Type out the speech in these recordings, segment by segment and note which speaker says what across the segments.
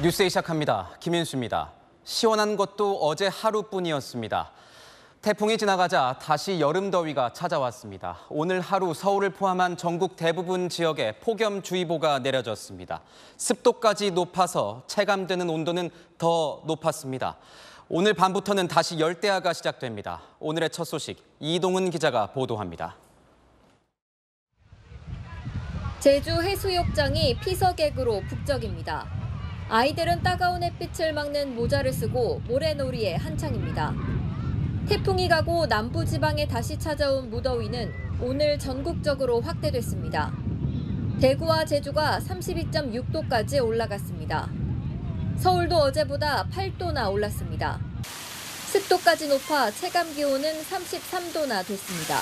Speaker 1: 뉴스에 시작합니다. 김인수입니다. 시원한 것도 어제 하루뿐이었습니다. 태풍이 지나가자 다시 여름 더위가 찾아왔습니다. 오늘 하루 서울을 포함한 전국 대부분 지역에 폭염주의보가 내려졌습니다. 습도까지 높아서 체감되는 온도는 더 높았습니다. 오늘 밤부터는 다시 열대야가 시작됩니다. 오늘의 첫 소식 이동은 기자가 보도합니다.
Speaker 2: 제주 해수욕장이 피서객으로 북적입니다. 아이들은 따가운 햇빛을 막는 모자를 쓰고 모래놀이에 한창입니다. 태풍이 가고 남부지방에 다시 찾아온 무더위는 오늘 전국적으로 확대됐습니다. 대구와 제주가 32.6도까지 올라갔습니다. 서울도 어제보다 8도나 올랐습니다. 습도까지 높아 체감기온은 33도나 됐습니다.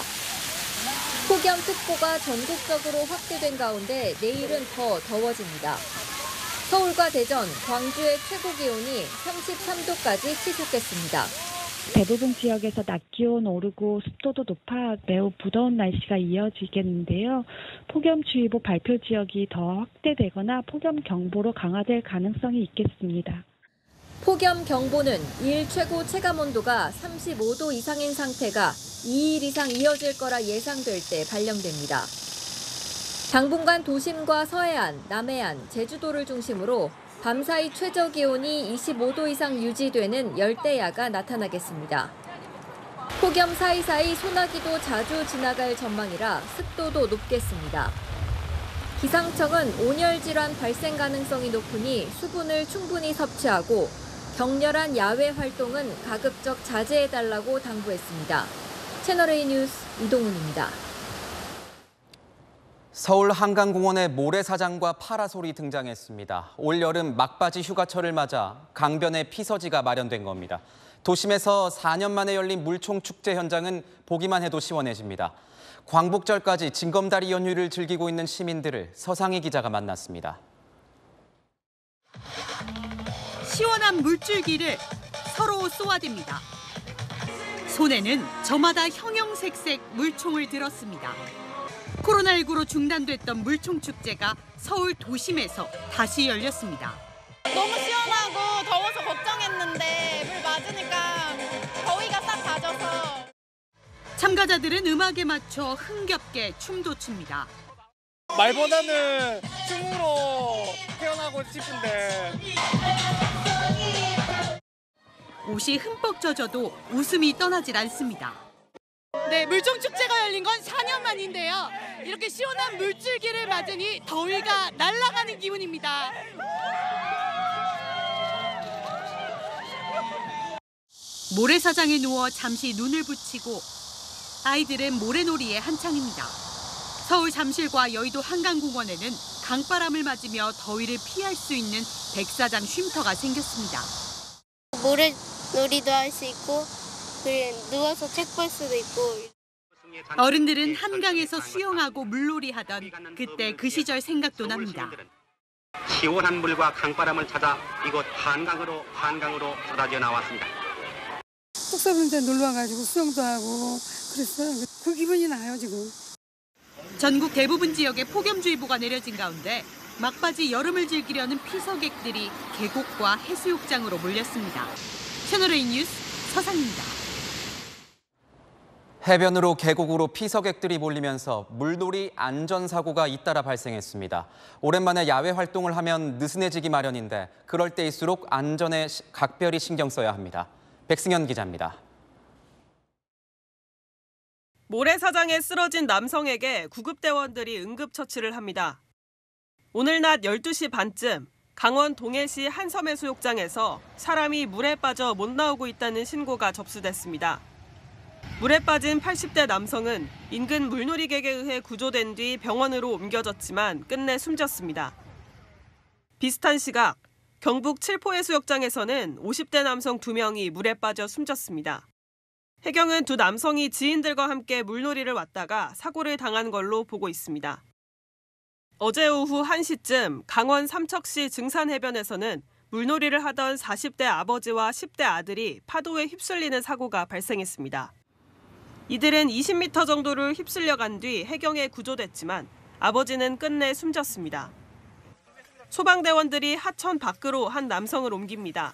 Speaker 2: 폭염특보가 전국적으로 확대된 가운데 내일은 더 더워집니다. 서울과 대전, 광주의 최고 기온이 33도까지 치솟겠습니다.
Speaker 3: 대부분 지역에서 낮 기온 오르고 습도도 높아 매우 무더운 날씨가 이어지겠는데요. 폭염주의보 발표 지역이 더 확대되거나 폭염경보로 강화될 가능성이 있겠습니다.
Speaker 2: 폭염경보는 일 최고 체감온도가 35도 이상인 상태가 2일 이상 이어질 거라 예상될 때 발령됩니다. 당분간 도심과 서해안, 남해안, 제주도를 중심으로 밤사이 최저기온이 25도 이상 유지되는 열대야가 나타나겠습니다. 폭염 사이사이 소나기도 자주 지나갈 전망이라 습도도 높겠습니다. 기상청은 온열 질환 발생 가능성이 높으니 수분을 충분히 섭취하고 격렬한 야외 활동은 가급적 자제해달라고 당부했습니다. 채널A 뉴스 이동훈입니다.
Speaker 1: 서울 한강공원에 모래사장과 파라솔이 등장했습니다. 올여름 막바지 휴가철을 맞아 강변에 피서지가 마련된 겁니다. 도심에서 4년 만에 열린 물총축제 현장은 보기만 해도 시원해집니다. 광복절까지 징검다리 연휴를 즐기고 있는 시민들을 서상희 기자가 만났습니다.
Speaker 4: 시원한 물줄기를 서로 쏘아댑니다. 손에는 저마다 형형색색 물총을 들었습니다. 코로나19로 중단됐던 물총축제가 서울 도심에서 다시 열렸습니다.
Speaker 5: 너무 시원하고 더워서 걱정했는데 물 맞으니까 더위가 싹 가져서.
Speaker 4: 참가자들은 음악에 맞춰 흥겹게 춤도 춥니다.
Speaker 6: 말보다는 춤으로 표현하고 싶은데.
Speaker 4: 옷이 흠뻑 젖어도 웃음이 떠나질 않습니다.
Speaker 5: 네, 물총축제가 열린 건 4년 만인데요. 이렇게 시원한 물줄기를 맞으니 더위가 날아가는 기분입니다.
Speaker 4: 모래사장에 누워 잠시 눈을 붙이고 아이들은 모래놀이에 한창입니다. 서울 잠실과 여의도 한강공원에는 강바람을 맞으며 더위를 피할 수 있는 백사장 쉼터가 생겼습니다.
Speaker 7: 모래놀이도 할 수 있고 누워서 책 볼 수도 있고.
Speaker 4: 어른들은 한강에서 수영하고 물놀이 하던 그때 그 시절 생각도 납니다.
Speaker 8: 시원한 물과 강바람을 찾아 이곳 한강으로 쏟아져 나왔습니다.
Speaker 9: 숙소분들 놀러 와가지고 수영도 하고 그랬어요. 그 기분이 나요 지금.
Speaker 4: 전국 대부분 지역에 폭염주의보가 내려진 가운데 막바지 여름을 즐기려는 피서객들이 계곡과 해수욕장으로 몰렸습니다. 채널A 뉴스 서상입니다.
Speaker 1: 해변으로 계곡으로 피서객들이 몰리면서 물놀이 안전사고가 잇따라 발생했습니다. 오랜만에 야외 활동을 하면 느슨해지기 마련인데 그럴 때일수록 안전에 각별히 신경 써야 합니다. 백승현 기자입니다.
Speaker 10: 모래사장에 쓰러진 남성에게 구급대원들이 응급처치를 합니다. 오늘 낮 12시 반쯤 강원 동해시 한섬해수욕장에서 사람이 물에 빠져 못 나오고 있다는 신고가 접수됐습니다. 물에 빠진 80대 남성은 인근 물놀이객에 의해 구조된 뒤 병원으로 옮겨졌지만 끝내 숨졌습니다. 비슷한 시각 경북 칠포해수욕장에서는 50대 남성 2명이 물에 빠져 숨졌습니다. 해경은 두 남성이 지인들과 함께 물놀이를 왔다가 사고를 당한 걸로 보고 있습니다. 어제 오후 1시쯤 강원 삼척시 증산해변에서는 물놀이를 하던 40대 아버지와 10대 아들이 파도에 휩쓸리는 사고가 발생했습니다. 이들은 20m 정도를 휩쓸려 간 뒤 해경에 구조됐지만 아버지는 끝내 숨졌습니다. 소방대원들이 하천 밖으로 한 남성을 옮깁니다.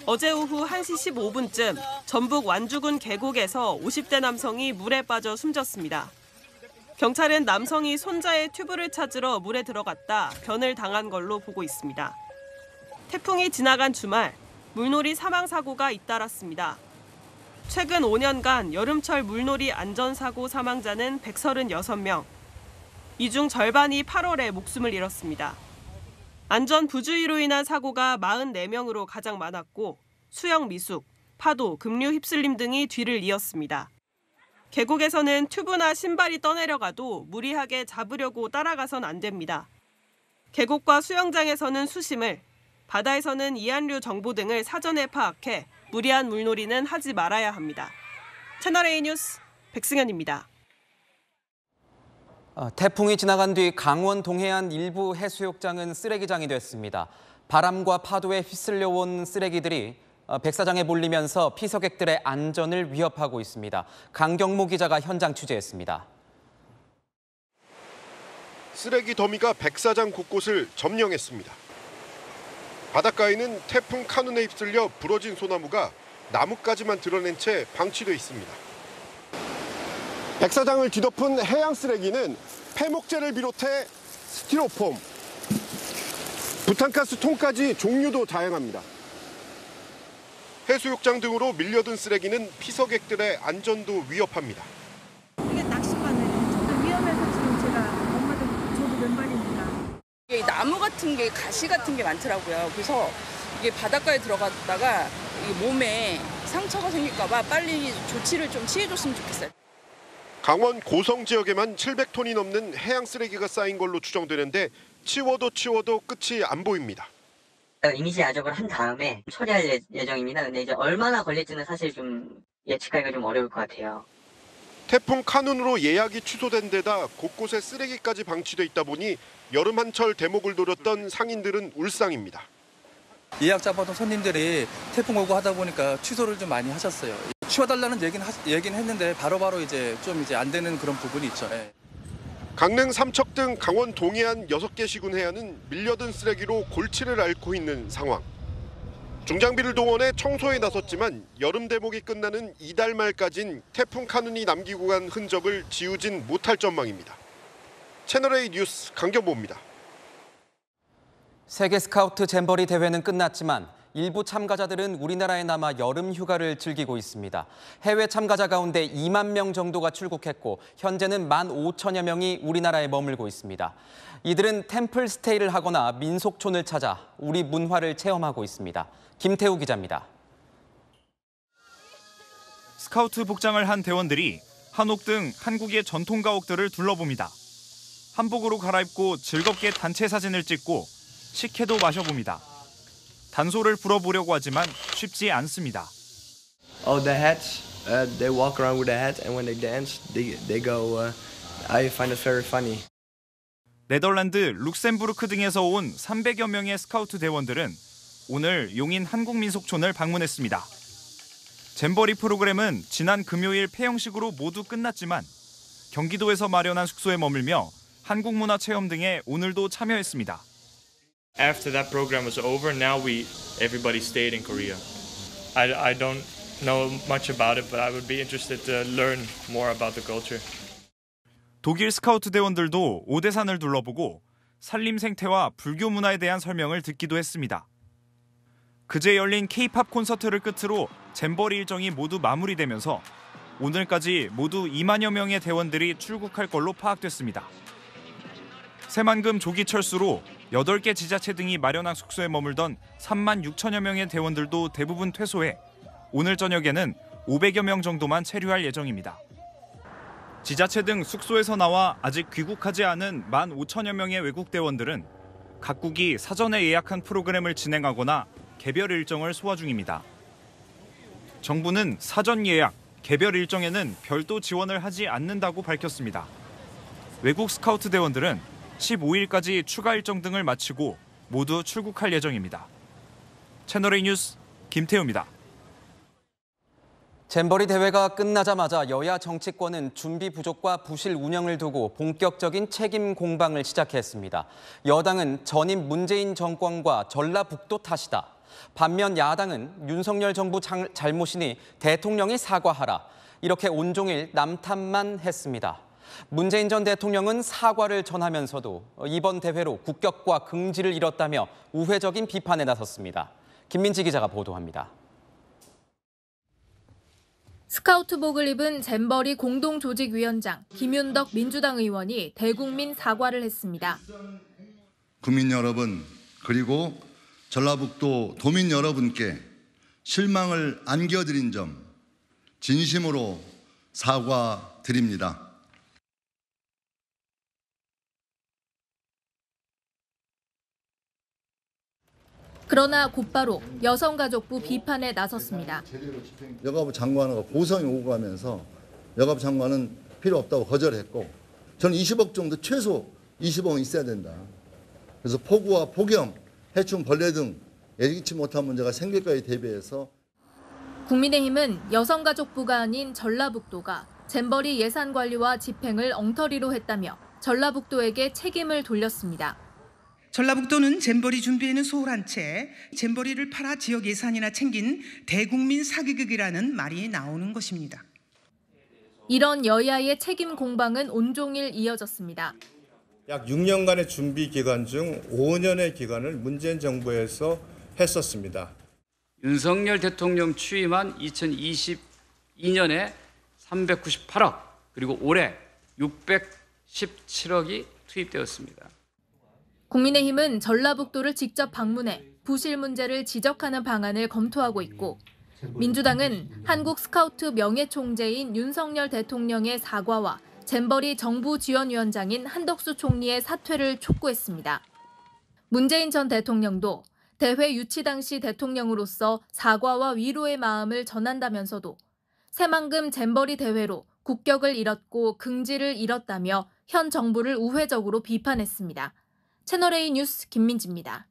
Speaker 10: 어제 오후 1시 15분쯤 전북 완주군 계곡에서 50대 남성이 물에 빠져 숨졌습니다. 경찰은 남성이 손자의 튜브를 찾으러 물에 들어갔다 변을 당한 걸로 보고 있습니다. 태풍이 지나간 주말, 물놀이 사망 사고가 잇따랐습니다. 최근 5년간 여름철 물놀이 안전사고 사망자는 136명. 이 중 절반이 8월에 목숨을 잃었습니다. 안전 부주의로 인한 사고가 44명으로 가장 많았고 수영 미숙, 파도, 급류 휩쓸림 등이 뒤를 이었습니다. 계곡에서는 튜브나 신발이 떠내려가도 무리하게 잡으려고 따라가선 안 됩니다. 계곡과 수영장에서는 수심을, 바다에서는 이한류 정보 등을 사전에 파악해 무리한 물놀이는 하지 말아야 합니다. 채널A 뉴스 백승현입니다.
Speaker 1: 태풍이 지나간 뒤 강원 동해안 일부 해수욕장은 쓰레기장이 됐습니다. 바람과 파도에 휩쓸려 온 쓰레기들이 백사장에 몰리면서 피서객들의 안전을 위협하고 있습니다. 강경모 기자가 현장 취재했습니다.
Speaker 11: 쓰레기 더미가 백사장 곳곳을 점령했습니다. 바닷가에는 태풍 카눈에 휩쓸려 부러진 소나무가 나뭇가지만 드러낸 채 방치돼 있습니다. 백사장을 뒤덮은 해양 쓰레기는 폐목재를 비롯해 스티로폼, 부탄가스 통까지 종류도 다양합니다. 해수욕장 등으로 밀려든 쓰레기는 피서객들의 안전도 위협합니다.
Speaker 12: 이게 낚시바늘이 좀 위험해서 지금 제가 엄마도 저도 맨발입니다.
Speaker 13: 이게 나무 같은 게 가시 같은 게 많더라고요. 그래서 이게 바닷가에 들어갔다가 이 몸에 상처가 생길까 봐 빨리 조치를 좀 취해줬으면 좋겠어요.
Speaker 11: 강원 고성 지역에만 700톤이 넘는 해양 쓰레기가 쌓인 걸로 추정되는데 치워도 끝이 안 보입니다.
Speaker 14: 이미지 야적을 한 다음에 처리할 예정입니다. 근데 이제 얼마나 걸릴지는 사실 좀 예측하기가 좀 어려울 것 같아요.
Speaker 11: 태풍 카눈으로 예약이 취소된 데다 곳곳에 쓰레기까지 방치돼 있다 보니 여름 한철 대목을 노렸던 상인들은 울상입니다.
Speaker 15: 예약 잡아둔 손님들이 태풍 오고 하다 보니까 취소를 좀 많이 하셨어요. 치워달라는 얘기는 했는데 바로바로 이제 안 되는 그런 부분이 있죠. 예.
Speaker 11: 강릉 삼척 등 강원 동해안 6개 시군 해안은 밀려든 쓰레기로 골치를 앓고 있는 상황. 중장비를 동원해 청소에 나섰지만 여름 대목이 끝나는 이달 말까진 태풍 카눈이 남기고 간 흔적을 지우진 못할 전망입니다. 채널A 뉴스 강경모입니다.
Speaker 1: 세계 스카우트 잼버리 대회는 끝났지만 일부 참가자들은 우리나라에 남아 여름 휴가를 즐기고 있습니다. 해외 참가자 가운데 2만 명 정도가 출국했고 현재는 15,000여 명이 우리나라에 머물고 있습니다. 이들은 템플 스테이를 하거나 민속촌을 찾아 우리 문화를 체험하고 있습니다. 김태우 기자입니다.
Speaker 16: 스카우트 복장을 한 대원들이 한옥 등 한국의 전통 가옥들을 둘러봅니다. 한복으로 갈아입고 즐겁게 단체 사진을 찍고 식혜도 마셔봅니다. 단소를 불어보려고 하지만 쉽지 않습니다.
Speaker 17: The hats, they walk around with the hat, and when they dance, they go. I find it very funny.
Speaker 16: 네덜란드, 룩셈부르크 등에서 온 300여 명의 스카우트 대원들은 오늘 용인 한국민속촌을 방문했습니다. 잼버리 프로그램은 지난 금요일 폐영식으로 모두 끝났지만 경기도에서 마련한 숙소에 머물며 한국 문화 체험 등에 오늘도 참여했습니다.
Speaker 18: After that program was over, now everybody stayed in Korea. I don't know much about it, but I would be interested to learn more about the culture.
Speaker 16: 독일 스카우트 대원들도 오대산을 둘러보고 산림 생태와 불교 문화에 대한 설명을 듣기도 했습니다. 그제 열린 K-팝 콘서트를 끝으로 잼버리 일정이 모두 마무리되면서 오늘까지 모두 2만여 명의 대원들이 출국할 걸로 파악됐습니다. 새만금 조기 철수로 8개 지자체 등이 마련한 숙소에 머물던 3만 6천여 명의 대원들도 대부분 퇴소해 오늘 저녁에는 500여 명 정도만 체류할 예정입니다. 지자체 등 숙소에서 나와 아직 귀국하지 않은 15,000여 명의 외국 대원들은 각국이 사전에 예약한 프로그램을 진행하거나 개별 일정을 소화 중입니다. 정부는 사전 예약, 개별 일정에는 별도 지원을 하지 않는다고 밝혔습니다. 외국 스카우트 대원들은 15일까지 추가 일정 등을 마치고 모두 출국할 예정입니다. 채널A 뉴스 김태우입니다.
Speaker 1: 잼버리 대회가 끝나자마자 여야 정치권은 준비 부족과 부실 운영을 두고 본격적인 책임 공방을 시작했습니다. 여당은 전임 문재인 정권과 전라북도 탓이다. 반면 야당은 윤석열 정부 잘못이니 대통령이 사과하라. 이렇게 온종일 남탓만 했습니다. 문재인 전 대통령은 사과를 전하면서도 이번 대회로 국격과 긍지를 잃었다며 우회적인 비판에 나섰습니다. 김민지 기자가 보도합니다.
Speaker 2: 스카우트복을 입은 잼버리 공동조직위원장 김윤덕 민주당 의원이 대국민 사과를 했습니다.
Speaker 19: 국민 여러분 그리고 전라북도 도민 여러분께 실망을 안겨드린 점 진심으로 사과드립니다.
Speaker 2: 그러나 곧바로 여성가족부 비판에 나섰습니다.
Speaker 20: 여가부 장관과 고성이 오고 가면서 여가부 장관은 필요 없다고 거절했고 저는 20억 정도 최소 20억은 있어야 된다. 그래서 폭우와 폭염, 해충, 벌레 등 예기치 못한 문제가 생길 거에 대비해서
Speaker 2: 국민의힘은 여성가족부가 아닌 전라북도가 잼버리 예산관리와 집행을 엉터리로 했다며 전라북도에게 책임을 돌렸습니다.
Speaker 21: 전라북도는 잼버리 준비에는 소홀한 채 잼버리를 팔아 지역 예산이나 챙긴 대국민 사기극이라는 말이 나오는 것입니다.
Speaker 2: 이런 여야의 책임 공방은 온종일 이어졌습니다.
Speaker 22: 약 6년간의 준비 기간 중 5년의 기간을 문재인 정부에서 했었습니다.
Speaker 23: 윤석열 대통령 취임한 2022년에 398억 그리고 올해 617억이 투입되었습니다.
Speaker 2: 국민의힘은 전라북도를 직접 방문해 부실 문제를 지적하는 방안을 검토하고 있고 민주당은 한국 스카우트 명예총재인 윤석열 대통령의 사과와 잼버리 정부지원위원장인 한덕수 총리의 사퇴를 촉구했습니다. 문재인 전 대통령도 대회 유치 당시 대통령으로서 사과와 위로의 마음을 전한다면서도 새만금 잼버리 대회로 국격을 잃었고 긍지를 잃었다며 현 정부를 우회적으로 비판했습니다. 채널A 뉴스 김민지입니다.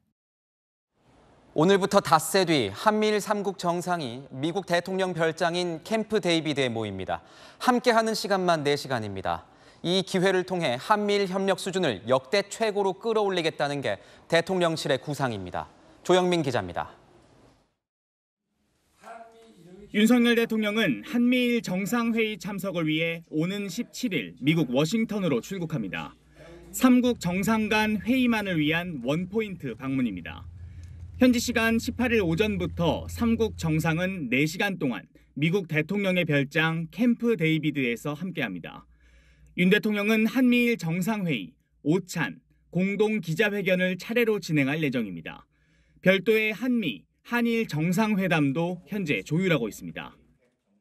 Speaker 1: 오늘부터 닷새 뒤 한미일 3국 정상이 미국 대통령 별장인 캠프 데이비드에 모입니다. 함께하는 시간만 4시간입니다. 이 기회를 통해 한미일 협력 수준을 역대 최고로 끌어올리겠다는 게 대통령실의 구상입니다. 조영민 기자입니다.
Speaker 24: 윤석열 대통령은 한미일 정상회의 참석을 위해 오는 17일 미국 워싱턴으로 출국합니다. 3국 정상 간 회의만을 위한 원포인트 방문입니다. 현지 시간 18일 오전부터 3국 정상은 4시간 동안 미국 대통령의 별장 캠프 데이비드에서 함께합니다. 윤 대통령은 한미일 정상회의, 오찬, 공동 기자회견을 차례로 진행할 예정입니다. 별도의 한일 정상회담도 현재 조율하고 있습니다.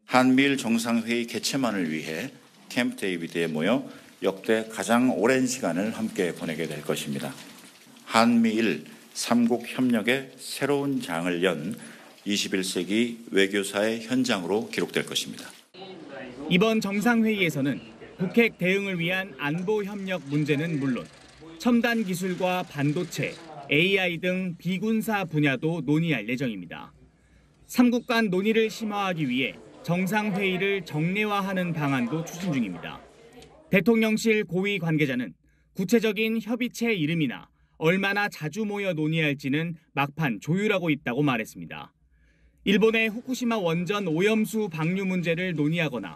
Speaker 25: 한미일 정상회의 개최만을 위해 캠프 데이비드에 모여 역대 가장 오랜 시간을 함께 보내게 될 것입니다. 한미일 3국 협력의 새로운 장을 연 21세기 외교사의 현장으로 기록될 것입니다.
Speaker 24: 이번 정상회의에서는 북핵 대응을 위한 안보 협력 문제는 물론 첨단 기술과 반도체, AI 등 비군사 분야도 논의할 예정입니다. 3국 간 논의를 심화하기 위해 정상회의를 정례화하는 방안도 추진 중입니다. 대통령실 고위 관계자는 구체적인 협의체 이름이나 얼마나 자주 모여 논의할지는 막판 조율하고 있다고 말했습니다. 일본의 후쿠시마 원전 오염수 방류 문제를 논의하거나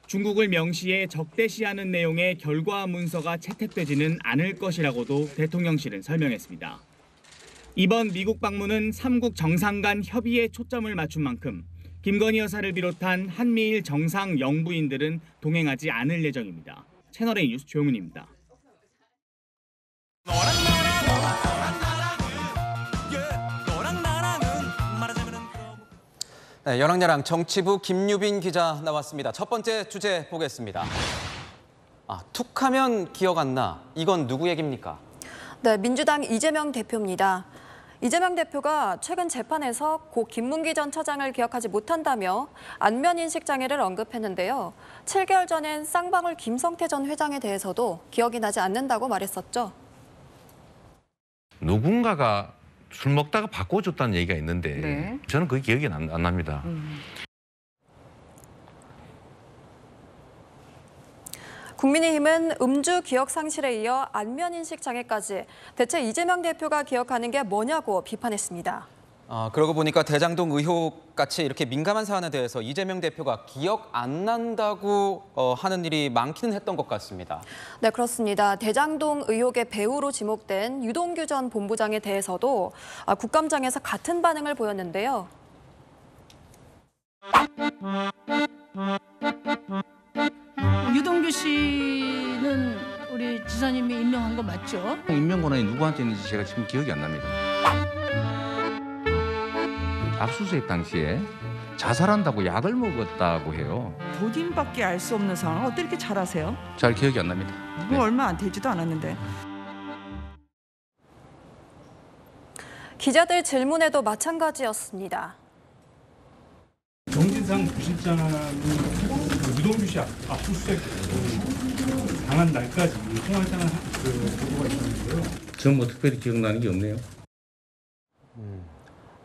Speaker 24: 중국을 명시해 적대시하는 내용의 결과 문서가 채택되지는 않을 것이라고도 대통령실은 설명했습니다. 이번 미국 방문은 3국 정상 간 협의에 초점을 맞춘 만큼 김건희 여사를 비롯한 한미일 정상 영부인들은 동행하지 않을 예정입니다. 채널A 뉴스 조영훈입니다.
Speaker 1: 네, 여랑야랑 정치부 김유빈 기자 나왔습니다. 첫 번째 주제 보겠습니다. 툭하면 기억 안 나. 이건 누구 얘기입니까?
Speaker 26: 네, 민주당 이재명 대표입니다. 이재명 대표가 최근 재판에서 고 김문기 전 차장을 기억하지 못한다며 안면인식 장애를 언급했는데요. 7개월 전엔 쌍방울 김성태 전 회장에 대해서도 기억이 나지 않는다고 말했었죠.
Speaker 27: 누군가가 술 먹다가 바꿔줬다는 얘기가 있는데 저는 그게 기억이 안 납니다.
Speaker 26: 국민의힘은 음주 기억 상실에 이어 안면인식 장애까지 대체 이재명 대표가 기억하는 게 뭐냐고 비판했습니다.
Speaker 1: 그러고 보니까 대장동 의혹 같이 이렇게 민감한 사안에 대해서 이재명 대표가 기억 안 난다고 하는 일이 많기는 했던 것 같습니다.
Speaker 26: 네, 그렇습니다. 대장동 의혹의 배우로 지목된 유동규 전 본부장에 대해서도 국감장에서 같은 반응을 보였는데요.
Speaker 3: 유동규 씨는 우리 지사님이 임명한 거 맞죠?
Speaker 4: 임명 권한이 누구한테 있는지 제가 지금 기억이 안 납니다. 압수수색 당시에 자살한다고 약을 먹었다고 해요.
Speaker 5: 본인밖에 알 수 없는 상황을 어떻게 이렇게 잘 아세요?
Speaker 4: 잘 기억이 안 납니다.
Speaker 5: 뭐 얼마 안 되지도 않았는데.
Speaker 26: 기자들 질문에도 마찬가지였습니다.
Speaker 6: 정진상 부실장은 유동규 씨 압수수색 당한 날까지 통화했다는 보도가 있었는데요.
Speaker 4: 전 뭐 특별히 기억나는 게 없네요.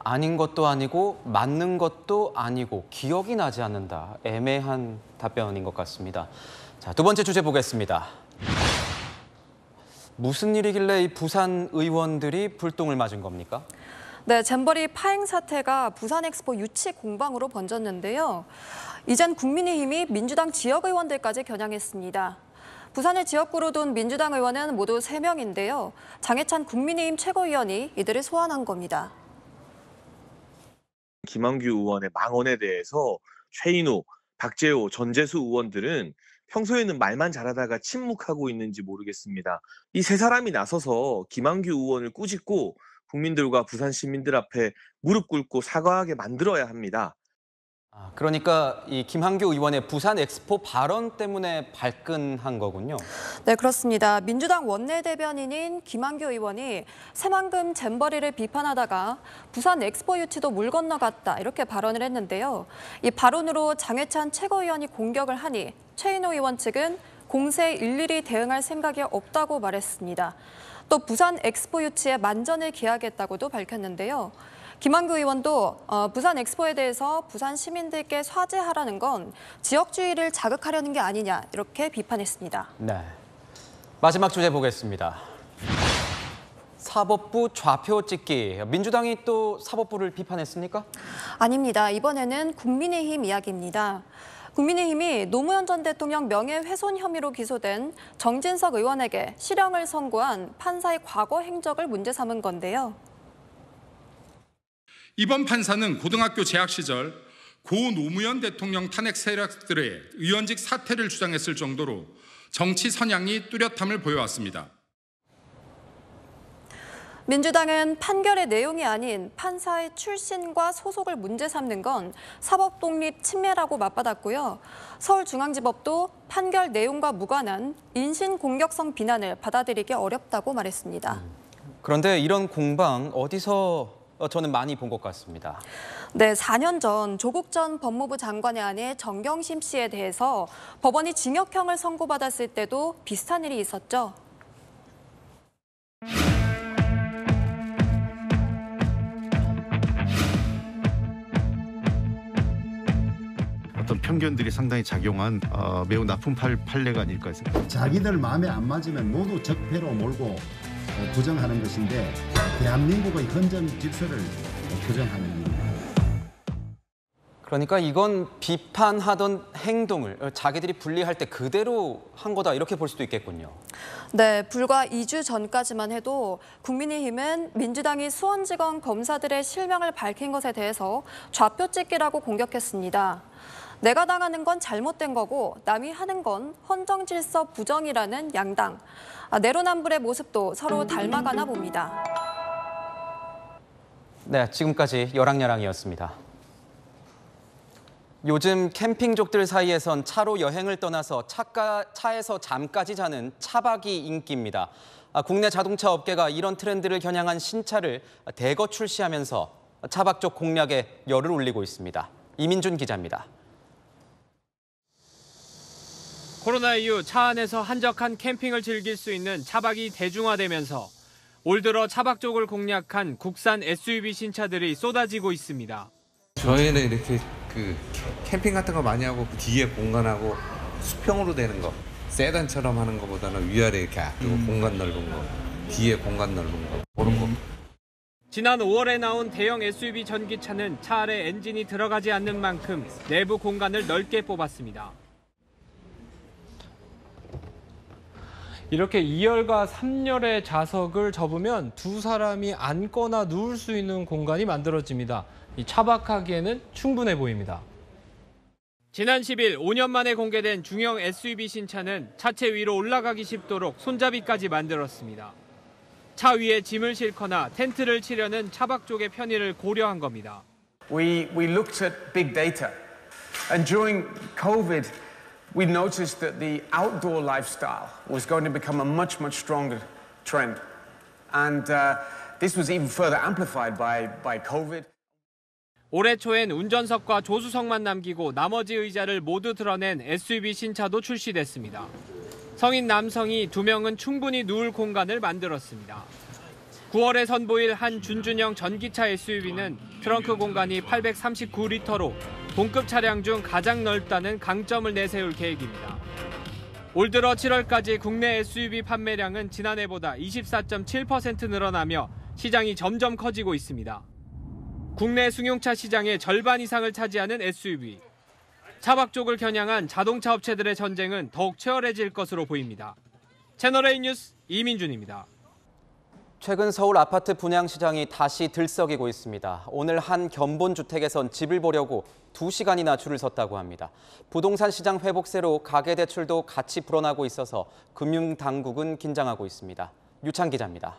Speaker 1: 아닌 것도 아니고 맞는 것도 아니고 기억이 나지 않는다. 애매한 답변인 것 같습니다. 자, 두 번째 주제 보겠습니다. 무슨 일이길래 이 부산 의원들이 불똥을 맞은 겁니까?
Speaker 26: 네, 잼버리 파행 사태가 부산 엑스포 유치 공방으로 번졌는데요. 이젠 국민의힘이 민주당 지역 의원들까지 겨냥했습니다. 부산을 지역구로 둔 민주당 의원은 모두 3명인데요. 장해찬 국민의힘 최고위원이 이들을 소환한 겁니다.
Speaker 7: 김한규 의원의 망언에 대해서 최인호, 박재호, 전재수 의원들은 평소에는 말만 잘하다가 침묵하고 있는지 모르겠습니다. 이 세 사람이 나서서 김한규 의원을 꾸짖고 국민들과 부산 시민들 앞에 무릎 꿇고 사과하게 만들어야 합니다.
Speaker 1: 그러니까 이 김한규 의원의 부산 엑스포 발언 때문에 발끈한 거군요.
Speaker 26: 네, 그렇습니다. 민주당 원내대변인인 김한규 의원이 새만금 잼버리를 비판하다가 부산 엑스포 유치도 물 건너갔다 이렇게 발언을 했는데요. 이 발언으로 장해찬 최고위원이 공격을 하니 최인호 의원 측은 공세에 일일이 대응할 생각이 없다고 말했습니다. 또 부산 엑스포 유치에 만전을 기하겠다고도 밝혔는데요. 김한규 의원도 부산 엑스포에 대해서 부산 시민들께 사죄하라는 건 지역주의를 자극하려는 게 아니냐 이렇게 비판했습니다.
Speaker 1: 네, 마지막 주제 보겠습니다. 사법부 좌표 찍기. 민주당이 또 사법부를 비판했습니까?
Speaker 26: 아닙니다. 이번에는 국민의힘 이야기입니다. 국민의힘이 노무현 전 대통령 명예훼손 혐의로 기소된 정진석 의원에게 실형을 선고한 판사의 과거 행적을 문제 삼은 건데요.
Speaker 8: 이번 판사는 고등학교 재학 시절 고 노무현 대통령 탄핵 세력들의 의원직 사퇴를 주장했을 정도로 정치 선양이 뚜렷함을 보여왔습니다.
Speaker 26: 민주당은 판결의 내용이 아닌 판사의 출신과 소속을 문제 삼는 건 사법 독립 침해라고 맞받았고요. 서울중앙지법도 판결 내용과 무관한 인신공격성 비난을 받아들이기 어렵다고 말했습니다.
Speaker 1: 그런데 이런 공방 어디서 저는 많이 본 것 같습니다.
Speaker 26: 네, 4년 전 조국 전 법무부 장관의 아내 정경심 씨에 대해서 법원이 징역형을 선고받았을 때도 비슷한 일이 있었죠.
Speaker 9: 어떤 편견들이 상당히 작용한 매우 나쁜 판례가 아닐까 생각합니다.
Speaker 28: 자기들 마음에 안 맞으면 모두 적폐로 몰고 부정하는 것인데 대한민국의 헌정 질서를 부정하는 일입니다.
Speaker 1: 그러니까 이건 비판하던 행동을 자기들이 분리할 때 그대로 한 거다 이렇게 볼 수도 있겠군요.
Speaker 26: 네, 불과 2주 전까지만 해도 국민의힘은 민주당이 수원지검 검사들의 실명을 밝힌 것에 대해서 좌표 찍기라고 공격했습니다. 내가 당하는 건 잘못된 거고 남이 하는 건 헌정질서 부정이라는 양당. 내로남불의 모습도 서로 닮아가나 봅니다.
Speaker 1: 네, 지금까지 여랑야랑이었습니다. 요즘 캠핑족들 사이에선 차로 여행을 떠나서 차에서 잠까지 자는 차박이 인기입니다. 국내 자동차 업계가 이런 트렌드를 겨냥한 신차를 대거 출시하면서 차박족 공략에 열을 올리고 있습니다. 이민준 기자입니다.
Speaker 29: 코로나 이후 차 안에서 한적한 캠핑을 즐길 수 있는 차박이 대중화되면서 올 들어 차박족을 공략한 국산 SUV 신차들이 쏟아지고 있습니다.
Speaker 27: 저희는 이렇게 캠핑 같은 거 많이 하고 그 뒤에 공간하고 수평으로 되는 거
Speaker 10: 세단처럼 하는 것보다는 위아래 이렇게 좀 공간 넓은 거, 뒤에 공간 넓은 거 그런 거.
Speaker 29: 지난 5월에 나온 대형 SUV 전기차는 차 아래 엔진이 들어가지 않는 만큼 내부 공간을 넓게 뽑았습니다.
Speaker 11: 이렇게 2열과 3열의 좌석을 접으면 두 사람이 앉거나 누울 수 있는 공간이 만들어집니다. 이 차박하기에는 충분해 보입니다.
Speaker 29: 지난 10일 5년 만에 공개된 중형 SUV 신차는 차체 위로 올라가기 쉽도록 손잡이까지 만들었습니다. 차 위에 짐을 싣거나 텐트를 치려는 차박 쪽의 편의를 고려한 겁니다.
Speaker 12: We looked at big data, and during COVID, we noticed that the outdoor lifestyle was going to become a much stronger trend, and this was even further amplified by COVID.
Speaker 29: 올해 초엔 운전석과 조수석만 남기고 나머지 의자를 모두 드러낸 SUV 신차도 출시됐습니다. 성인 남성이 2명은 충분히 누울 공간을 만들었습니다. 9월에 선보일 한 준준형 전기차 SUV는 트렁크 공간이 839리터로 동급 차량 중 가장 넓다는 강점을 내세울 계획입니다. 올 들어 7월까지 국내 SUV 판매량은 지난해보다 24.7% 늘어나며 시장이 점점 커지고 있습니다. 국내 승용차 시장의 절반 이상을 차지하는 SUV. 차박 쪽을 겨냥한 자동차 업체들의 전쟁은 더욱 치열해질 것으로 보입니다. 채널A 뉴스 이민준입니다.
Speaker 1: 최근 서울 아파트 분양 시장이 다시 들썩이고 있습니다. 오늘 한 견본주택에선 집을 보려고 2시간이나 줄을 섰다고 합니다. 부동산 시장 회복세로 가계대출도 같이 불어나고 있어서 금융당국은 긴장하고 있습니다. 유찬 기자입니다.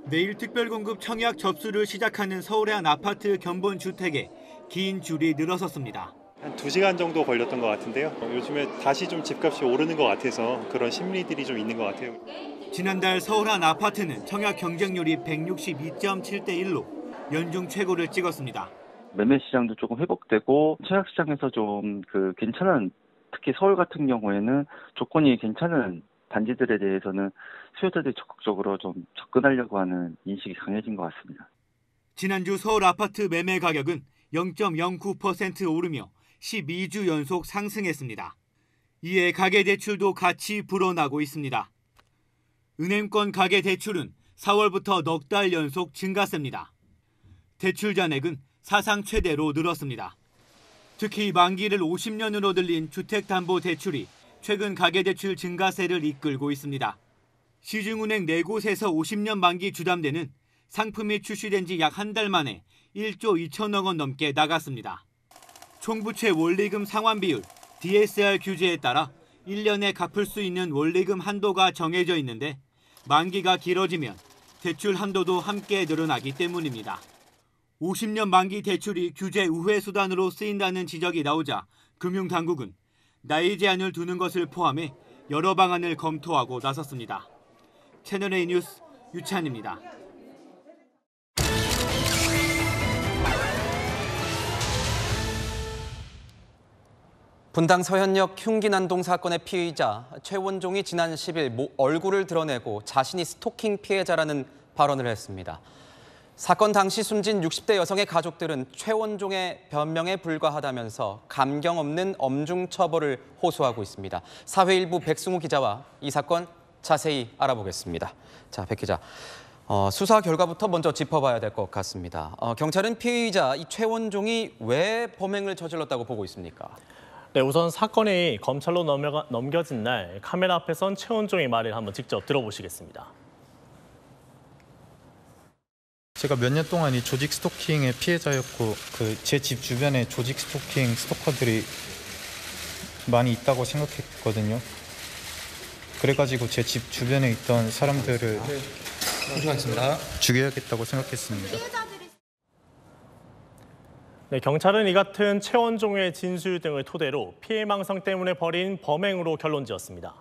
Speaker 13: 내일 특별공급 청약 접수를 시작하는 서울의 한 아파트 견본주택에 긴 줄이 늘어섰습니다.
Speaker 14: 한 2시간 정도 걸렸던 것 같은데요. 요즘에 다시 좀 집값이 오르는 것 같아서 그런 심리들이 좀 있는 것 같아요.
Speaker 13: 지난달 서울 한 아파트는 청약 경쟁률이 162.7대 1로 연중 최고를 찍었습니다.
Speaker 15: 매매 시장도 조금 회복되고 청약 시장에서 좀 괜찮은, 특히 서울 같은 경우에는 조건이 괜찮은 단지들에 대해서는 수요자들이 적극적으로 좀 접근하려고 하는 인식이 강해진 것 같습니다.
Speaker 13: 지난주 서울 아파트 매매 가격은 0.09% 오르며 12주 연속 상승했습니다. 이에 가계대출도 같이 불어나고 있습니다. 은행권 가계대출은 4월부터 넉 달 연속 증가세입니다. 대출 잔액은 사상 최대로 늘었습니다. 특히 만기를 50년으로 늘린 주택담보대출이 최근 가계대출 증가세를 이끌고 있습니다. 시중은행 4곳에서 50년 만기 주담대는 상품이 출시된 지 약 한 달 만에 1조 2천억 원 넘게 나갔습니다. 총부채 원리금 상환 비율, DSR 규제에 따라 1년에 갚을 수 있는 원리금 한도가 정해져 있는데 만기가 길어지면 대출 한도도 함께 늘어나기 때문입니다. 50년 만기 대출이 규제 우회 수단으로 쓰인다는 지적이 나오자 금융당국은 나이 제한을 두는 것을 포함해 여러 방안을 검토하고 나섰습니다. 채널A 뉴스 유찬입니다.
Speaker 1: 분당 서현역 흉기 난동 사건의 피의자 최원종이 지난 10일 얼굴을 드러내고 자신이 스토킹 피해자라는 발언을 했습니다. 사건 당시 숨진 60대 여성의 가족들은 최원종의 변명에 불과하다면서 감경 없는 엄중 처벌을 호소하고 있습니다. 사회일부 백승우 기자와 이 사건 자세히 알아보겠습니다. 자, 백 기자. 수사 결과부터 먼저 짚어봐야 될 것 같습니다. 경찰은 피의자 이 최원종이 왜 범행을 저질렀다고 보고 있습니까?
Speaker 16: 네, 우선 사건이 검찰로 넘겨진 날 카메라 앞에 선 최원종의 말을 한번 직접 들어보시겠습니다.
Speaker 17: 제가 몇 년 동안 이 조직 스토킹의 피해자였고 제 집 주변에 조직 스토킹 스토커들이 많이 있다고 생각했거든요. 그래가지고 제 집 주변에 있던 사람들을 죽여야겠다고 생각했습니다.
Speaker 16: 네, 경찰은 이 같은 최원종의 진술 등을 토대로 피해망상 때문에 벌인 범행으로 결론지었습니다.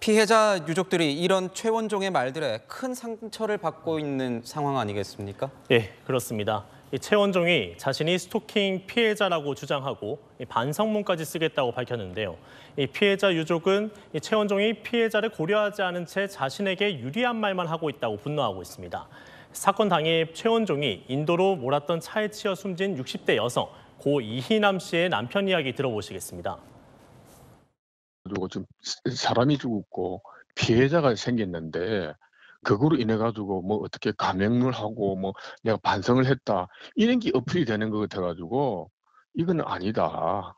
Speaker 1: 피해자 유족들이 이런 최원종의 말들에 큰 상처를 받고 있는 상황 아니겠습니까?
Speaker 16: 예, 그렇습니다. 이 최원종이 자신이 스토킹 피해자라고 주장하고 반성문까지 쓰겠다고 밝혔는데요. 이 피해자 유족은 이 최원종이 피해자를 고려하지 않은 채 자신에게 유리한 말만 하고 있다고 분노하고 있습니다. 사건 당일 최원종이 인도로 몰았던 차에 치여 숨진 60대 여성, 고 이희남 씨의 남편 이야기 들어보시겠습니다.
Speaker 2: 그리고 좀 사람이 죽었고 피해자가 생겼는데 그거로 인해 가지고 뭐 어떻게 감형을 하고 뭐 내가 반성을 했다 이런 게 어필이 되는 것 같아 가지고 이건 아니다.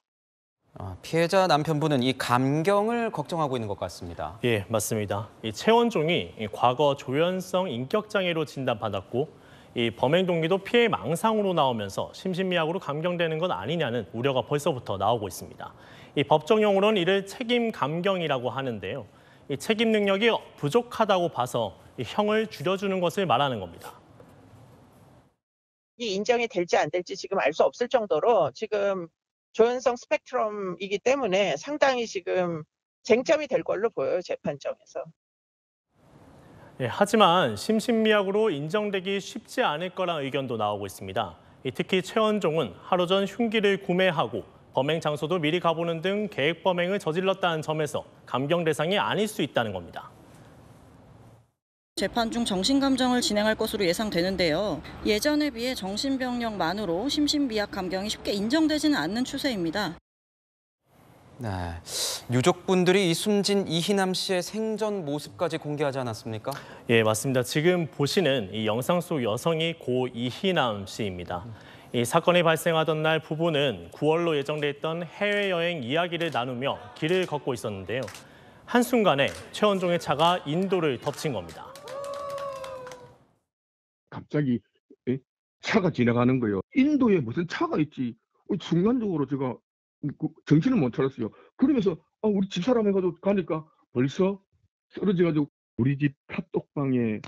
Speaker 1: 피해자 남편분은 이 감경을 걱정하고 있는 것 같습니다.
Speaker 16: 예, 맞습니다. 이 최원종이 과거 조현성 인격장애로 진단받았고 이 범행 동기도 피해 망상으로 나오면서 심신미약으로 감경되는 건 아니냐는 우려가 벌써부터 나오고 있습니다. 이 법정 용어로는 이를 책임 감경이라고 하는데요. 이 책임 능력이 부족하다고 봐서 이 형을 줄여주는 것을 말하는 겁니다.
Speaker 18: 이 인정이 될지 안 될지 지금 알 수 없을 정도로 지금 조현성 스펙트럼이기 때문에 상당히 지금 쟁점이 될 걸로 보여요, 재판정에서.
Speaker 16: 예, 하지만 심신미약으로 인정되기 쉽지 않을 거란 의견도 나오고 있습니다. 특히 최원종은 하루 전 흉기를 구매하고 범행 장소도 미리 가보는 등 계획 범행을 저질렀다는 점에서 감경 대상이 아닐 수 있다는 겁니다.
Speaker 19: 재판 중 정신감정을 진행할 것으로 예상되는데요. 예전에 비해 정신병력만으로 심신미약 감경이 쉽게 인정되지는 않는 추세입니다.
Speaker 1: 네, 유족분들이 이 숨진 이희남 씨의 생전 모습까지 공개하지 않았습니까?
Speaker 16: 예, 맞습니다. 지금 보시는 이 영상 속 여성이 고 이희남 씨입니다. 이 사건이 발생하던 날 부부는 9월로 예정돼 있던 해외여행 이야기를 나누며 길을 걷고 있었는데요. 한순간에 최원종의 차가 인도를 덮친 겁니다.
Speaker 2: 갑자기 차가 지나가는 거예요. 인도에 무슨 차가 있지. 순간적으로 제가 정신을 못 차렸어요. 그러면서 우리 집사람 해가지고 가니까 벌써 쓰러져가지고 우리 집 카톡방에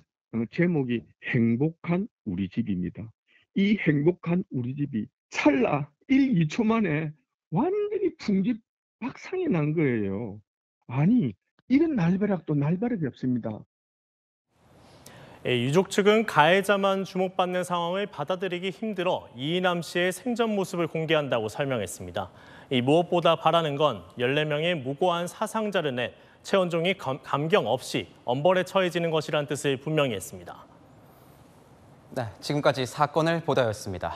Speaker 2: 제목이 행복한 우리 집입니다. 이 행복한 우리 집이 찰나 1, 2초 만에 완전히 풍지박상이 난 거예요. 아니 이런 날벼락도 날벼락이 없습니다.
Speaker 16: 유족 측은 가해자만 주목받는 상황을 받아들이기 힘들어 이희남 씨의 생전 모습을 공개한다고 설명했습니다. 무엇보다 바라는 건 14명의 무고한 사상자를 내 최원종이 감경 없이 엄벌에 처해지는 것이란 뜻을 분명히 했습니다.
Speaker 1: 네, 지금까지 사건을 보다였습니다.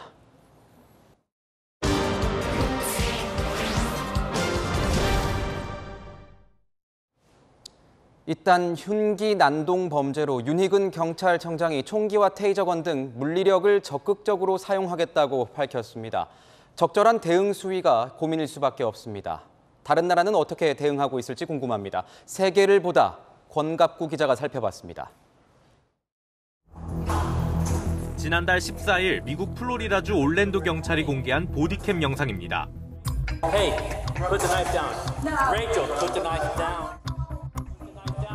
Speaker 1: 이딴 흉기 난동 범죄로 윤희근 경찰청장이 총기와 테이저건 등 물리력을 적극적으로 사용하겠다고 밝혔습니다. 적절한 대응 수위가 고민일 수밖에 없습니다. 다른 나라는 어떻게 대응하고 있을지 궁금합니다. 세계를 보다 권갑구 기자가 살펴봤습니다.
Speaker 20: 지난달 14일 미국 플로리다주 올랜도 경찰이 공개한 보디캠 영상입니다.
Speaker 21: Hey, put the knife down. Rachel, put the knife down.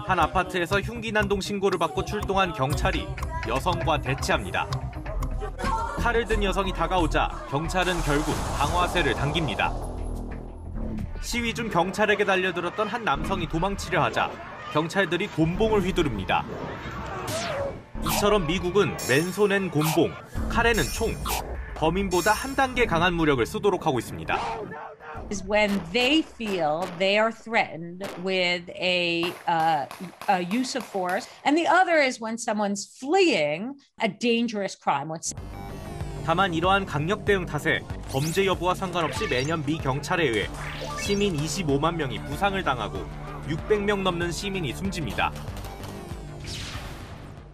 Speaker 20: 한 아파트에서 흉기 난동 신고를 받고 출동한 경찰이 여성과 대치합니다. 칼을 든 여성이 다가오자 경찰은 결국 방화쇠를 당깁니다. 시위 중 경찰에게 달려들었던 한 남성이 도망치려 하자 경찰들이 곤봉을 휘두릅니다. 이처럼 미국은 맨손엔 곤봉, 칼에는 총, 범인보다 한 단계 강한 무력을 쓰도록 하고 있습니다.
Speaker 22: Is when they feel they are threatened with a use of force, and the other is when someone's fleeing a dangerous crime.
Speaker 20: 다만 이러한 강력 대응 탓에 범죄 여부와 상관없이 매년 미 경찰에 의해 시민 25만 명이 부상을 당하고 600명 넘는 시민이 숨집니다.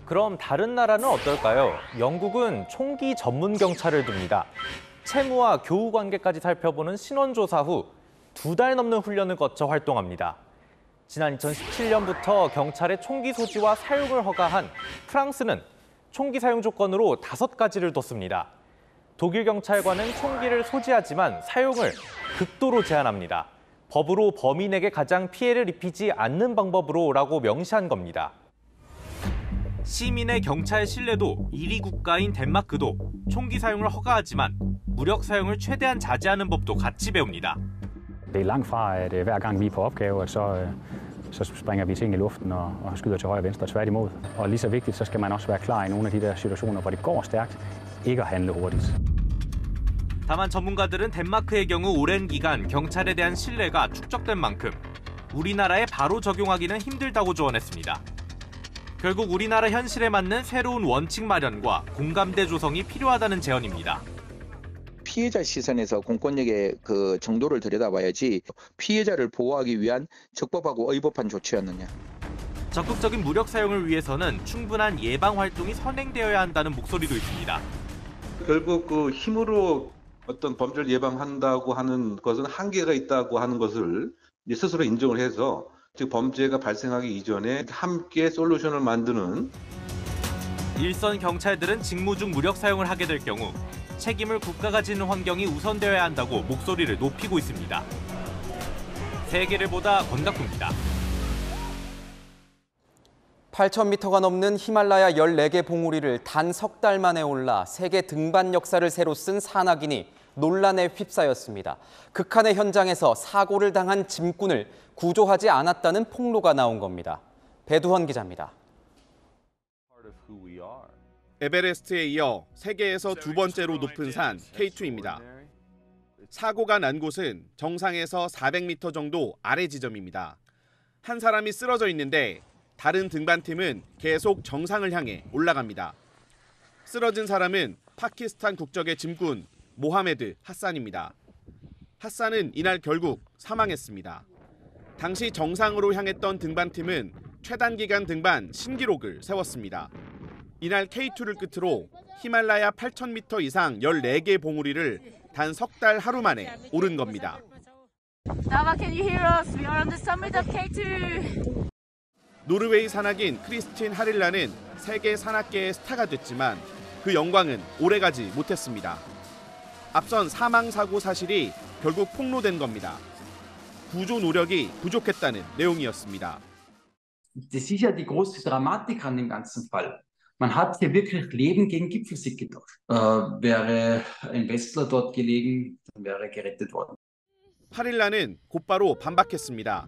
Speaker 23: 그럼 다른 나라는 어떨까요? 영국은 총기 전문 경찰을 둡니다. 채무와 교우 관계까지 살펴보는 신원조사 후 2달 넘는 훈련을 거쳐 활동합니다. 지난 2017년부터 경찰의 총기 소지와 사용을 허가한 프랑스는 총기 사용 조건으로 5가지를 뒀습니다. 독일 경찰관은 총기를 소지하지만 사용을 극도로 제한합니다. 법으로 범인에게 가장 피해를 입히지 않는 방법으로라고 명시한 겁니다.
Speaker 20: 시민의 경찰 신뢰도 1위 국가인 덴마크도 총기 사용을 허가하지만 무력 사용을 최대한 자제하는 법도 같이 배웁니다.
Speaker 24: Det langt fra, at hver gang vi er på opgave, så springer vi ting i luften og skyder til højre og venstre, tværtimod. Og lige så vigtigt, så skal man også være klar i nogle af de der situationer, hvor det går stærkt, ikke at handle hurtigt.
Speaker 20: 다만 전문가들은 덴마크의 경우 오랜 기간 경찰에 대한 신뢰가 축적된 만큼 우리나라에 바로 적용하기는 힘들다고 조언했습니다. 결국 우리나라 현실에 맞는 새로운 원칙 마련과 공감대 조성이 필요하다는 제언입니다.
Speaker 3: 피해자 시선에서 공권력의 그 정도를 들여다봐야지 피해자를 보호하기 위한 적법하고 의법한 조치였느냐.
Speaker 20: 적극적인 무력 사용을 위해서는 충분한 예방 활동이 선행되어야 한다는 목소리도 있습니다.
Speaker 10: 결국 그 힘으로 어떤 범죄를 예방한다고 하는 것은 한계가 있다고 하는 것을 스스로 인정을 해서 즉 범죄가 발생하기 이전에 함께 솔루션을 만드는
Speaker 20: 일선 경찰들은 직무 중 무력 사용을 하게 될 경우 책임을 국가가 지는 환경이 우선되어야 한다고 목소리를 높이고 있습니다. 세계를 보다 권갑구입니다.
Speaker 1: 8,000m가 넘는 히말라야 14개 봉우리를 단 석 달 만에 올라 세계 등반 역사를 새로 쓴 산악인이 논란에 휩싸였습니다. 극한의 현장에서 사고를 당한 짐꾼을 구조하지 않았다는 폭로가 나온 겁니다. 배두헌 기자입니다.
Speaker 4: 에베레스트에 이어 세계에서 두 번째로 높은 산 K2입니다. 사고가 난 곳은 정상에서 400m 정도 아래 지점입니다. 한 사람이 쓰러져 있는데 다른 등반팀은 계속 정상을 향해 올라갑니다. 쓰러진 사람은 파키스탄 국적의 짐꾼 모하메드 하산입니다. 하산은 이날 결국 사망했습니다. 당시 정상으로 향했던 등반팀은 최단기간 등반 신기록을 세웠습니다. 이날 K2를 끝으로 히말라야 8,000m 이상 14개 봉우리를 단 석 달 하루 만에 오른 겁니다.
Speaker 5: Nava, can you hear us? We are on the summit of K2.
Speaker 4: 노르웨이 산악인 크리스틴 하릴라는 세계 산악계의 스타가 됐지만 그 영광은 오래가지 못했습니다. 앞선 사망사고 사실이 결국 폭로된 겁니다. 구조 노력이 부족했다는 내용이었습니다.
Speaker 6: Das ist ja die große Dramatik an dem ganzen Fall. Man hat hier wirklich Leben gegen Gipfelsieg getauscht. Wäre ein Westler dort gelegen, dann wäre er gerettet worden.
Speaker 4: 하릴라는 곧바로 반박했습니다.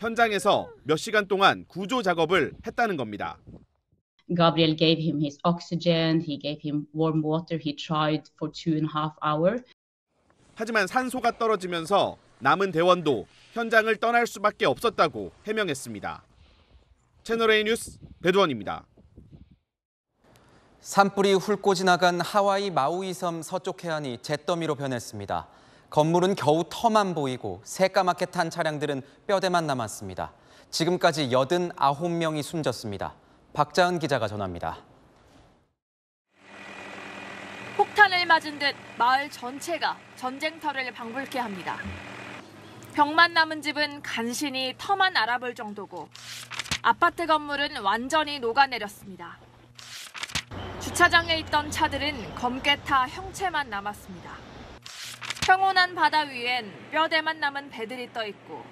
Speaker 4: 현장에서 몇 시간 동안 구조 작업을 했다는 겁니다.
Speaker 7: Gabriel gave him his oxygen, he gave him warm water, he tried for 2.5 hours.
Speaker 4: 하지만 산소가 떨어지면서 남은 대원도 현장을 떠날 수밖에 없었다고 해명했습니다. 채널A 뉴스 배두원입니다.
Speaker 1: 산불이 훑고 지나간 하와이 마우이 섬 서쪽 해안이 잿더미로 변했습니다. 건물은 겨우 터만 보이고 새까맣게 탄 차량들은 뼈대만 남았습니다. 지금까지 89명이 숨졌습니다. 박자은 기자가 전합니다.
Speaker 8: 폭탄을 맞은 듯 마을 전체가 전쟁터를 방불케 합니다. 벽만 남은 집은 간신히 터만 알아볼 정도고 아파트 건물은 완전히 녹아내렸습니다. 주차장에 있던 차들은 검게 타 형체만 남았습니다. 평온한 바다 위엔 뼈대만 남은 배들이 떠 있고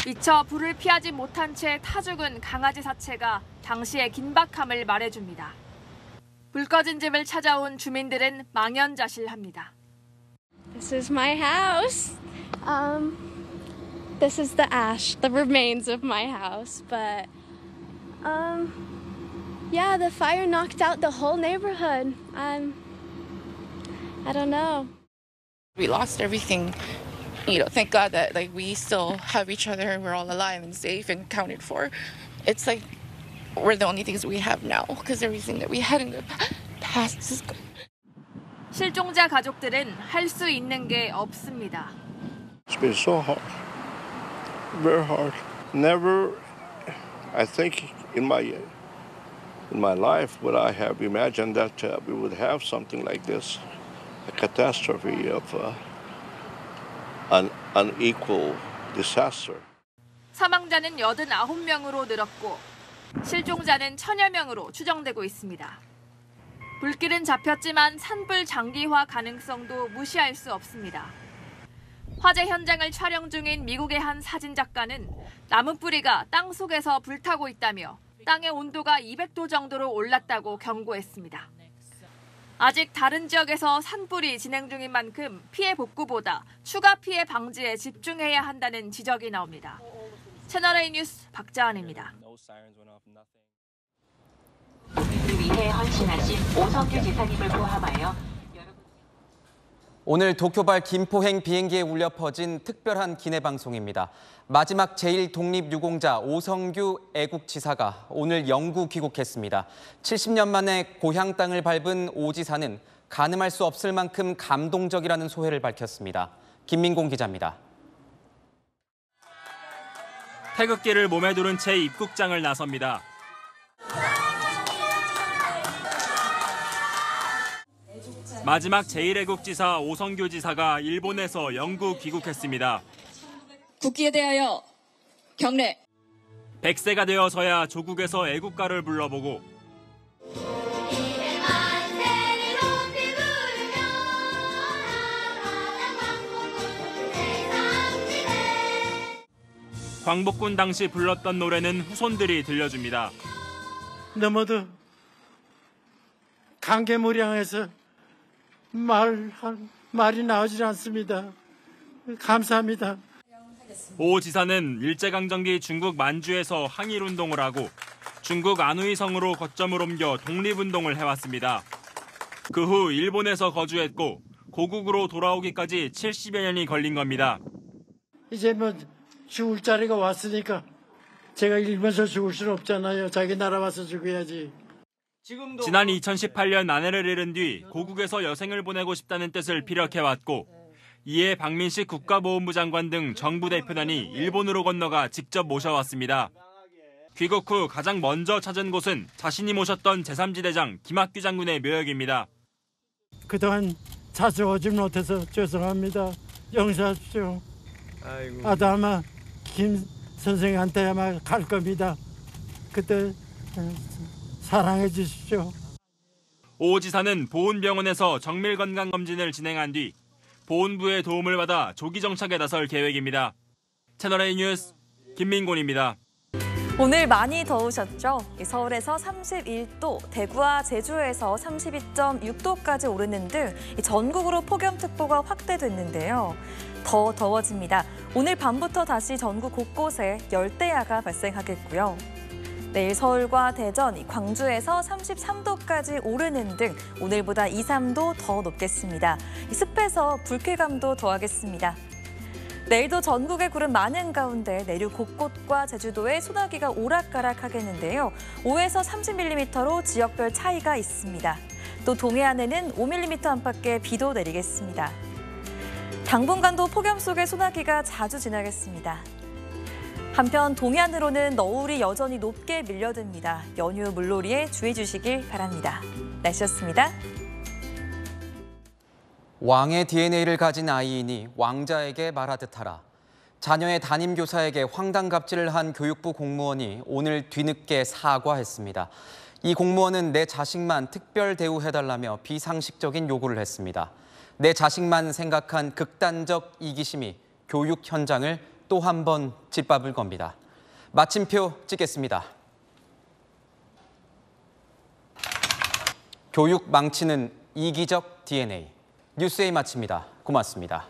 Speaker 8: 미처 불을 피하지 못한 채 타 죽은 강아지 사체가 당시의 긴박함을 말해줍니다. 불 꺼진 집을 찾아온 주민들은 망연자실합니다.
Speaker 9: This is my house. This is the ash, the remains of my house. But yeah, the fire knocked out the whole neighborhood. I don't know.
Speaker 25: We lost everything. You know, thank God that like we still have each other and we're all alive and safe and accounted for. It's like we're the only things we have now because everything that we had in the past is gone.
Speaker 8: 실종자 가족들은 할 수 있는 게 없습니다.
Speaker 28: It's been so hard. Very hard. Never, I think in my life would I have imagined that we would have something like this. A catastrophe of an unequal disaster.
Speaker 8: 사망자는 89명으로 늘었고 실종자는 1,000여 명으로 추정되고 있습니다. 불길은 잡혔지만 산불 장기화 가능성도 무시할 수 없습니다. 화재 현장을 촬영 중인 미국의 한 사진작가는 나무 뿌리가 땅 속에서 불타고 있다며 땅의 온도가 200도 정도로 올랐다고 경고했습니다. 아직 다른 지역에서 산불이 진행 중인 만큼 피해 복구보다 추가 피해 방지에 집중해야 한다는 지적이 나옵니다. 채널A 뉴스 박자은입니다.
Speaker 30: 위해 헌신하신 오성규 지사님을 포함하여
Speaker 1: 오늘 도쿄발 김포행 비행기에 울려 퍼진 특별한 기내방송입니다. 마지막 제1독립유공자 오성규 애국지사가 오늘 영구 귀국했습니다. 70년 만에 고향 땅을 밟은 오 지사는 가늠할 수 없을 만큼 감동적이라는 소회를 밝혔습니다. 김민공 기자입니다.
Speaker 11: 태극기를 몸에 두른 채 입국장을 나섭니다. 마지막 제1애국지사 오성규 지사가 일본에서 영구 귀국했습니다.
Speaker 12: 국기에 대하여 경례.
Speaker 11: 100세가 되어서야 조국에서 애국가를 불러보고 광복군 당시 불렀던 노래는 후손들이 들려줍니다.
Speaker 13: 너무도 감개무량해서 말이 나오질 않습니다. 감사합니다.
Speaker 11: 오 지사는 일제강점기 중국 만주에서 항일운동을 하고 중국 안후이성으로 거점을 옮겨 독립운동을 해왔습니다. 그 후 일본에서 거주했고 고국으로 돌아오기까지 70여 년이 걸린 겁니다.
Speaker 13: 이제 뭐 죽을 자리가 왔으니까 제가 일본에서 죽을 수는 없잖아요. 자기 나라 와서 죽어야지.
Speaker 11: 지난 2018년 아내를 잃은 뒤 고국에서 여생을 보내고 싶다는 뜻을 피력해왔고 이에 박민식 국가보훈부 장관 등 정부 대표단이 일본으로 건너가 직접 모셔왔습니다. 귀국 후 가장 먼저 찾은 곳은 자신이 모셨던 제3지대장 김학규 장군의 묘역입니다.
Speaker 13: 그동안 자주 오지 못해서 죄송합니다. 용서하십시오. 아마 김 선생한테 아마 갈 겁니다. 그때 사랑해 주십시오.
Speaker 11: 오 지사는 보훈병원에서 정밀 건강 검진을 진행한 뒤 보훈부의 도움을 받아 조기 정착에 나설 계획입니다. 채널A 뉴스 김민곤입니다.
Speaker 14: 오늘 많이 더우셨죠? 서울에서 31도, 대구와 제주에서 32.6도까지 오르는 등 전국으로 폭염특보가 확대됐는데요. 더 더워집니다. 오늘 밤부터 다시 전국 곳곳에 열대야가 발생하겠고요. 내일 서울과 대전, 광주에서 33도까지 오르는 등 오늘보다 2, 3도 더 높겠습니다. 습해서 불쾌감도 더하겠습니다. 내일도 전국에 구름 많은 가운데 내륙 곳곳과 제주도에 소나기가 오락가락하겠는데요. 5에서 30mm로 지역별 차이가 있습니다. 또 동해안에는 5mm 안팎의 비도 내리겠습니다. 당분간도 폭염 속에 소나기가 자주 지나겠습니다. 한편 동해안으로는 너울이 여전히 높게 밀려듭니다. 연휴 물놀이에 주의해 주시길 바랍니다. 날씨였습니다.
Speaker 1: 왕의 DNA를 가진 아이이니 왕자에게 말하듯 하라. 자녀의 담임교사에게 황당갑질을 한 교육부 공무원이 오늘 뒤늦게 사과했습니다. 이 공무원은 내 자식만 특별 대우해달라며 비상식적인 요구를 했습니다. 내 자식만 생각한 극단적 이기심이 교육 현장을 또 한 번 짓밟을 겁니다. 마침표 찍겠습니다. 교육 망치는 이기적 DNA. 뉴스A 마칩니다. 고맙습니다.